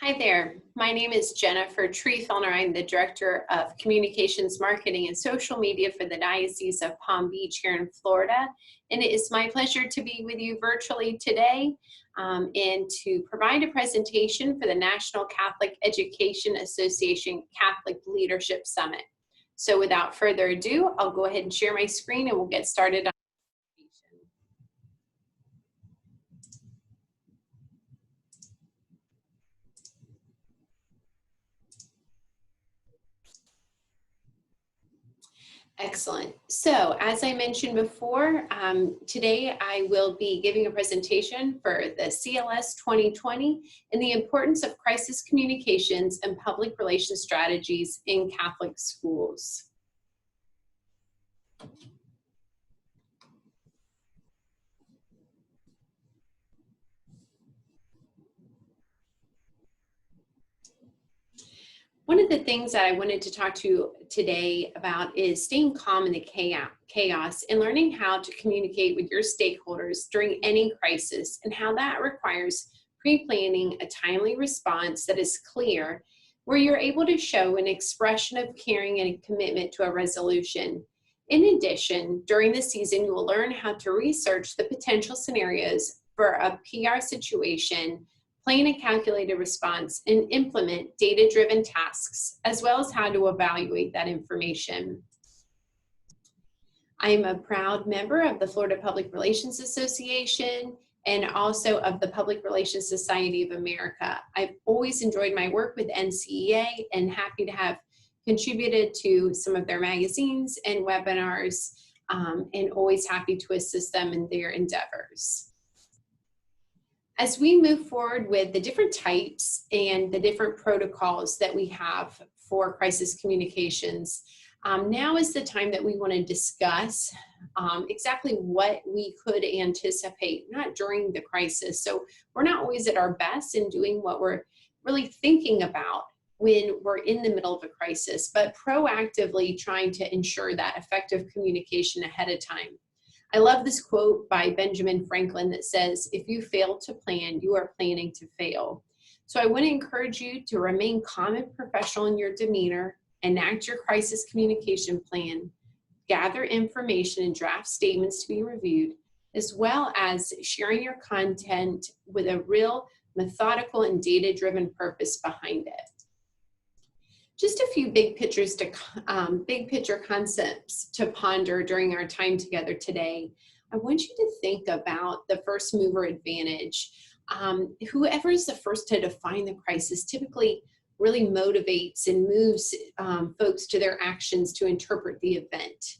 Hi there, my name is Jennifer Treefellner. I'm the Director of Communications, Marketing, and Social Media for the Diocese of Palm Beach here in Florida. And it is my pleasure to be with you virtually today and to provide a presentation for the National Catholic Education Association Catholic Leadership Summit. So without further ado, I'll go ahead and share my screen and we'll get started on the presentation. Excellent. So as I mentioned before, today I will be giving a presentation for the CLS 2020 and the importance of crisis communications and public relations strategies in Catholic schools. One of the things that I wanted to talk to you today about is staying calm in the chaos and learning how to communicate with your stakeholders during any crisis and how that requires pre-planning a timely response that is clear, where you're able to show an expression of caring and commitment to a resolution. In addition, during the season, you will learn how to research the potential scenarios for a PR situation, plan a calculated response, and implement data-driven tasks, as well as how to evaluate that information. I am a proud member of the Florida Public Relations Association and also of the Public Relations Society of America. I've always enjoyed my work with NCEA and happy to have contributed to some of their magazines and webinars, and always happy to assist them in their endeavors. As we move forward with the different types and the different protocols that we have for crisis communications, now is the time that we want to discuss exactly what we could anticipate, not during the crisis. So we're not always at our best in doing what we're really thinking about when we're in the middle of a crisis, but proactively trying to ensure that effective communication ahead of time. I love this quote by Benjamin Franklin that says, "If you fail to plan, you are planning to fail." So I want to encourage you to remain calm and professional in your demeanor, enact your crisis communication plan, gather information and draft statements to be reviewed, as well as sharing your content with a real methodical and data-driven purpose behind it. Just a few big picture concepts to ponder during our time together today. I want you to think about the first mover advantage. Whoever is the first to define the crisis typically really motivates and moves folks to their actions to interpret the event.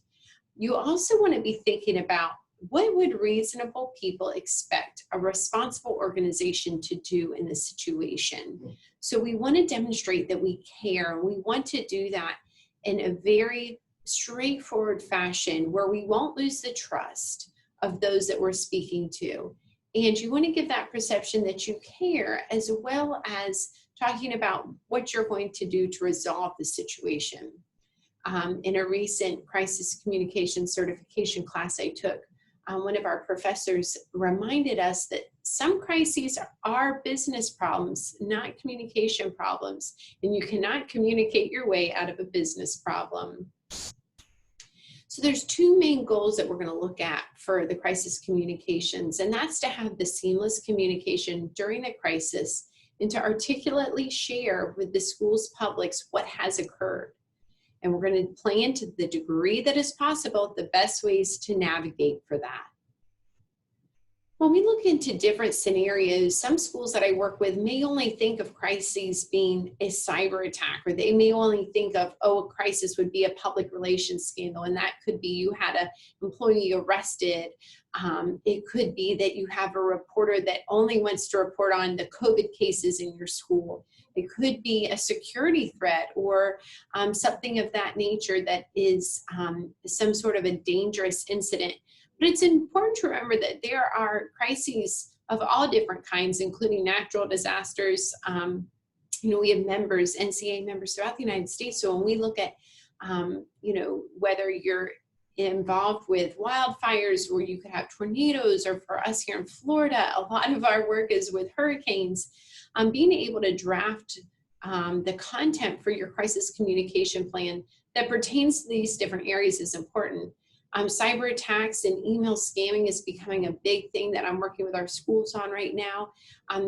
You also want to be thinking about what would reasonable people expect a responsible organization to do in this situation? So we want to demonstrate that we care. We want to do that in a very straightforward fashion where we won't lose the trust of those that we're speaking to. And you want to give that perception that you care, as well as talking about what you're going to do to resolve the situation. In a recent crisis communication certification class I took, one of our professors reminded us that some crises are business problems, not communication problems, and you cannot communicate your way out of a business problem. So there's two main goals that we're going to look at for the crisis communications, and that's to have the seamless communication during the crisis and to articulately share with the school's publics what has occurred. And we're going to plan to the degree that is possible the best ways to navigate for that. When we look into different scenarios, some schools that I work with may only think of crises being a cyber attack, or they may only think of, oh, a crisis would be a public relations scandal, and that could be you had an employee arrested. It could be that you have a reporter that only wants to report on the COVID cases in your school. It could be a security threat or something of that nature that is some sort of a dangerous incident. But it's important to remember that there are crises of all different kinds, including natural disasters. We have NCEA members throughout the United States. So when we look at, whether you're involved with wildfires where you could have tornadoes, or for us here in Florida, a lot of our work is with hurricanes. Being able to draft the content for your crisis communication plan that pertains to these different areas is important. Cyber attacks and email scamming is becoming a big thing that I'm working with our schools on right now.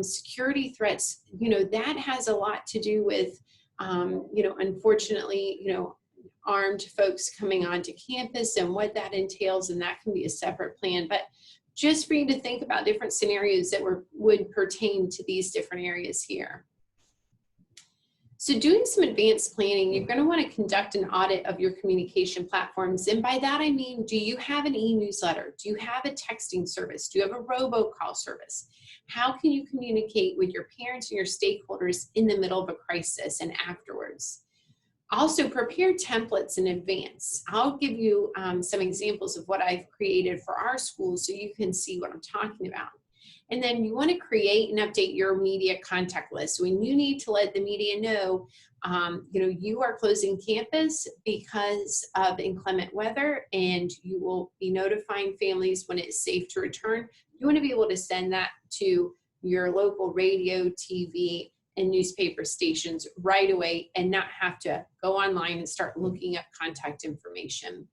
Security threats, that has a lot to do with, unfortunately, armed folks coming onto campus and what that entails, and that can be a separate plan. But just for you to think about different scenarios that would pertain to these different areas here. So doing some advanced planning, you're going to want to conduct an audit of your communication platforms. And by that, I mean, do you have an e-newsletter? Do you have a texting service? Do you have a robocall service? How can you communicate with your parents and your stakeholders in the middle of a crisis and afterwards? Also, prepare templates in advance. I'll give you some examples of what I've created for our schools so you can see what I'm talking about. And then you want to create and update your media contact list. When you need to let the media know, you are closing campus because of inclement weather, and you will be notifying families when it's safe to return. You want to be able to send that to your local radio, TV, and newspaper stations right away and not have to go online and start looking up contact information.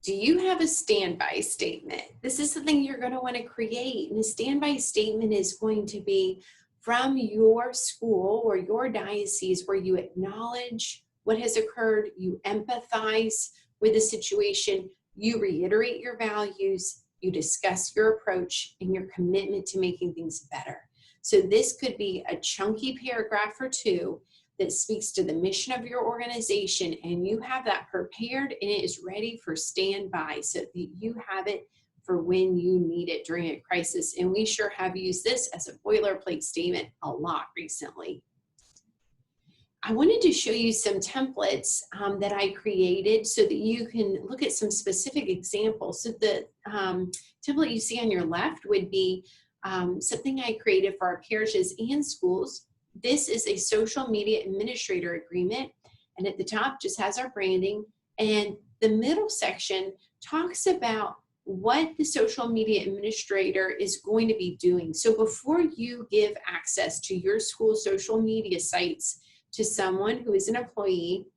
Do you have a standby statement? This is something you're going to want to create. And a standby statement is going to be from your school or your diocese where you acknowledge what has occurred, you empathize with the situation, you reiterate your values, you discuss your approach and your commitment to making things better. So this could be a chunky paragraph or two that speaks to the mission of your organization, and you have that prepared and it is ready for standby so that you have it for when you need it during a crisis. And we sure have used this as a boilerplate statement a lot recently. I wanted to show you some templates that I created so that you can look at some specific examples. So the template you see on your left would be something I created for our parishes and schools. This is a social media administrator agreement, and at the top just has our branding, and the middle section talks about what the social media administrator is going to be doing. So before you give access to your school social media sites to someone who is an employee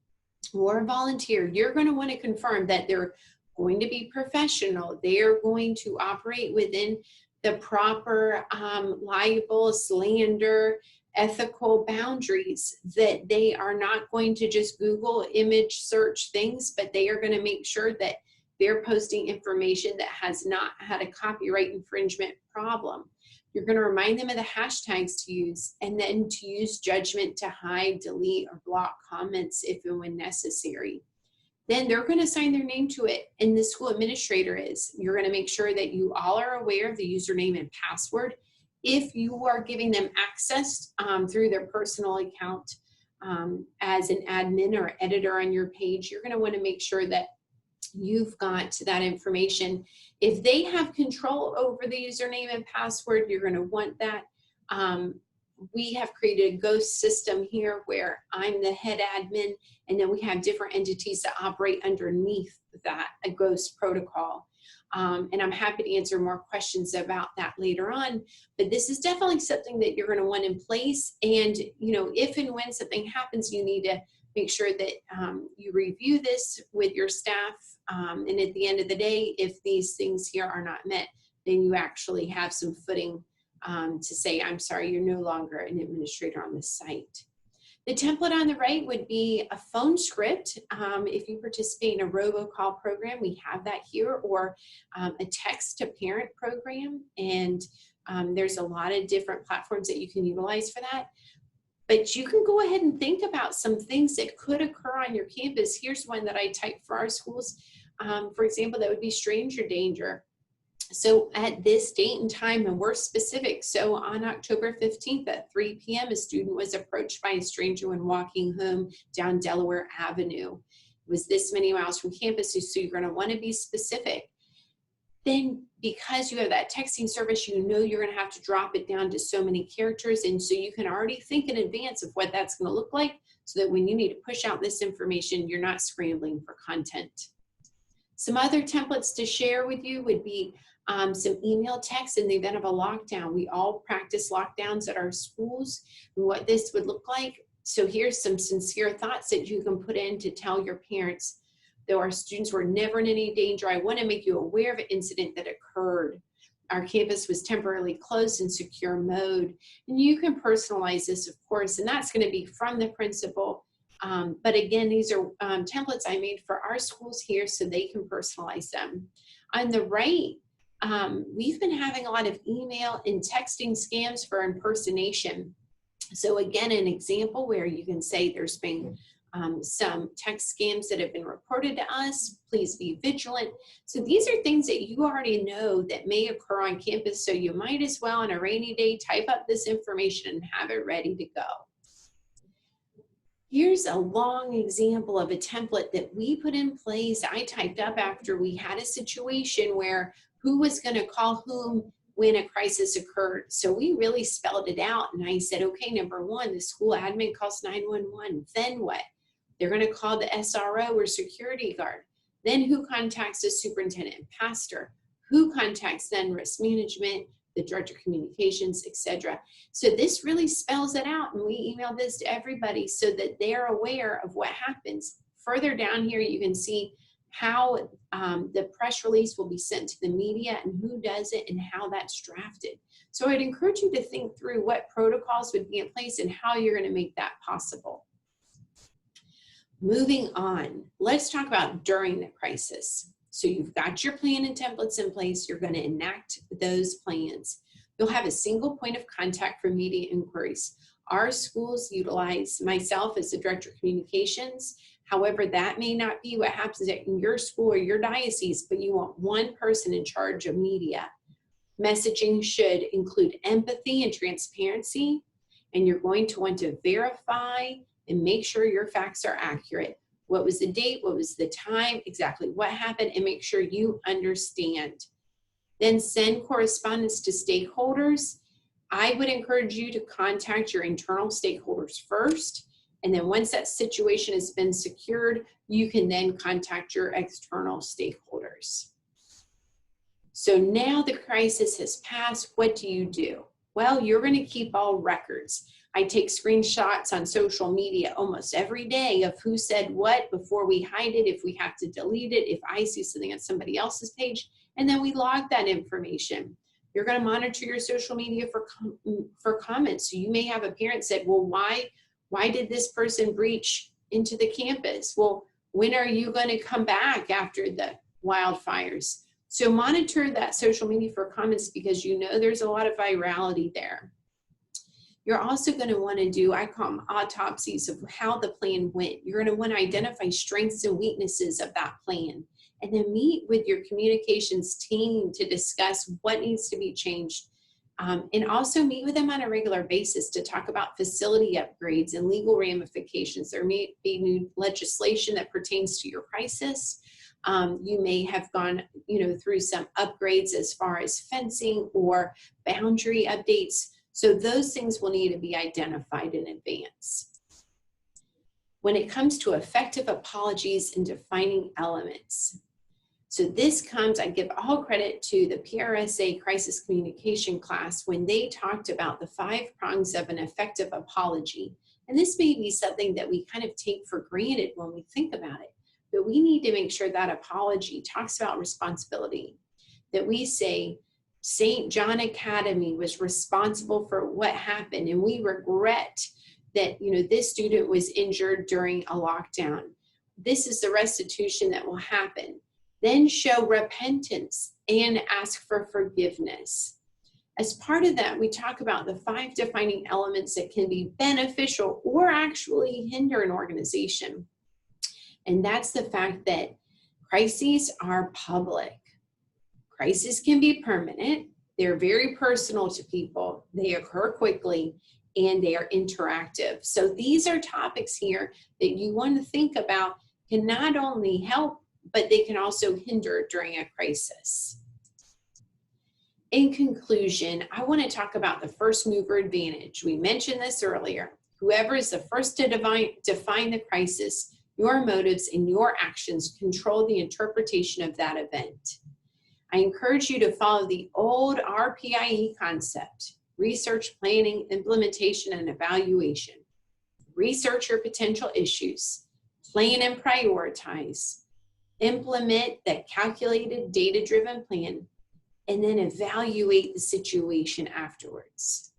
or a volunteer, you're going to want to confirm that they're going to be professional. They are going to operate within the proper libel, slander, ethical boundaries, that they are not going to just Google image search things, but they are going to make sure that they're posting information that has not had a copyright infringement problem. You're going to remind them of the hashtags to use, and then to use judgment to hide, delete, or block comments if and when necessary. Then they're going to sign their name to it, and the school administrator is. You're going to make sure that you all are aware of the username and password. If you are giving them access through their personal account as an admin or editor on your page, you're going to want to make sure that you've got that information. If they have control over the username and password, you're going to want that. We have created a ghost system here where I'm the head admin, and then we have different entities that operate underneath that, a ghost protocol. And I'm happy to answer more questions about that later on, but this is definitely something that you're going to want in place. And, if and when something happens, you need to make sure that you review this with your staff. And at the end of the day, if these things here are not met, then you actually have some footing to say, I'm sorry, you're no longer an administrator on this site. The template on the right would be a phone script. If you participate in a robocall program, we have that here, or a text to parent program. And there's a lot of different platforms that you can utilize for that. But you can go ahead and think about some things that could occur on your campus. Here's one that I typed for our schools. For example, that would be stranger danger. So at this date and time, and we're specific, so on October 15th at 3 p.m., a student was approached by a stranger when walking home down Delaware Avenue. It was this many miles from campus, so you're going to want to be specific. Then because you have that texting service, you know you're going to have to drop it down to so many characters. And so you can already think in advance of what that's going to look like so that when you need to push out this information, you're not scrambling for content. Some other templates to share with you would be some email text in the event of a lockdown. We all practice lockdowns at our schools and what this would look like. So here's some sincere thoughts that you can put in to tell your parents. Though our students were never in any danger, I want to make you aware of an incident that occurred. Our campus was temporarily closed in secure mode. And you can personalize this, of course, and that's going to be from the principal. But again, these are templates I made for our schools here so they can personalize them. On the right, we've been having a lot of email and texting scams for impersonation. So again, an example where you can say there's been some text scams that have been reported to us. Please be vigilant. So these are things that you already know that may occur on campus. So you might as well on a rainy day type up this information and have it ready to go. Here's a long example of a template that we put in place. I typed up after we had a situation where who was going to call whom when a crisis occurred. So we really spelled it out. And I said, okay, number one, the school admin calls 911. Then what? They're going to call the SRO or security guard. Then who contacts the superintendent and pastor? Who contacts then risk management, the director of communications, etc. So this really spells it out, and we email this to everybody so that they're aware of what happens. Further down here, you can see how the press release will be sent to the media and who does it and how that's drafted. So I'd encourage you to think through what protocols would be in place and how you're going to make that possible. Moving on, let's talk about during the crisis. So you've got your plan and templates in place. You're going to enact those plans. You'll have a single point of contact for media inquiries. Our schools utilize myself as the director of communications. However, that may not be what happens at your school or your diocese, but you want one person in charge of media. Messaging should include empathy and transparency, and you're going to want to verify and make sure your facts are accurate. What was the date? What was the time? Exactly what happened, and make sure you understand. Then send correspondence to stakeholders. I would encourage you to contact your internal stakeholders first. And then once that situation has been secured, you can then contact your external stakeholders. So now the crisis has passed, what do? Well, you're going to keep all records. I take screenshots on social media almost every day of who said what before we hide it, if we have to delete it, if I see something on somebody else's page, and then we log that information. You're going to monitor your social media for comments. So you may have a parent said, well, why did this person breach into the campus? Well, when are you going to come back after the wildfires? So monitor that social media for comments because you know there's a lot of virality there. You're also going to want to do, I call them autopsies of how the plan went. You're going to want to identify strengths and weaknesses of that plan, and then meet with your communications team to discuss what needs to be changed. And also meet with them on a regular basis to talk about facility upgrades and legal ramifications. There may be new legislation that pertains to your crisis. You may have gone, through some upgrades as far as fencing or boundary updates. So those things will need to be identified in advance. When it comes to effective apologies and defining elements. So this comes, I give all credit to the PRSA crisis communication class when they talked about the 5 prongs of an effective apology. And this may be something that we kind of take for granted when we think about it, but we need to make sure that apology talks about responsibility, that we say, St. John Academy was responsible for what happened, and we regret that this student was injured during a lockdown. This is the restitution that will happen. Then show repentance and ask for forgiveness. As part of that, we talk about the 5 defining elements that can be beneficial or actually hinder an organization. And that's the fact that crises are public. Crises can be permanent. They're very personal to people. They occur quickly and they are interactive. So these are topics here that you want to think about can not only help, but they can also hinder during a crisis. In conclusion, I want to talk about the first mover advantage. We mentioned this earlier. Whoever is the first to define the crisis, your motives and your actions control the interpretation of that event. I encourage you to follow the old RPIE concept: research, planning, implementation, and evaluation. Research your potential issues, plan and prioritize, implement that calculated, data-driven plan, and then evaluate the situation afterwards.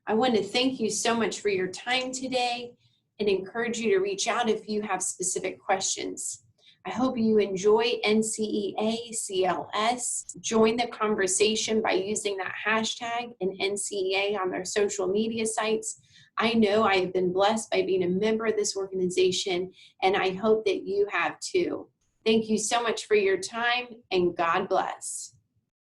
I want to thank you so much for your time today and encourage you to reach out if you have specific questions. I hope you enjoy NCEA CLS. Join the conversation by using that hashtag and NCEA on their social media sites. I know I have been blessed by being a member of this organization, and I hope that you have too. Thank you so much for your time, and God bless.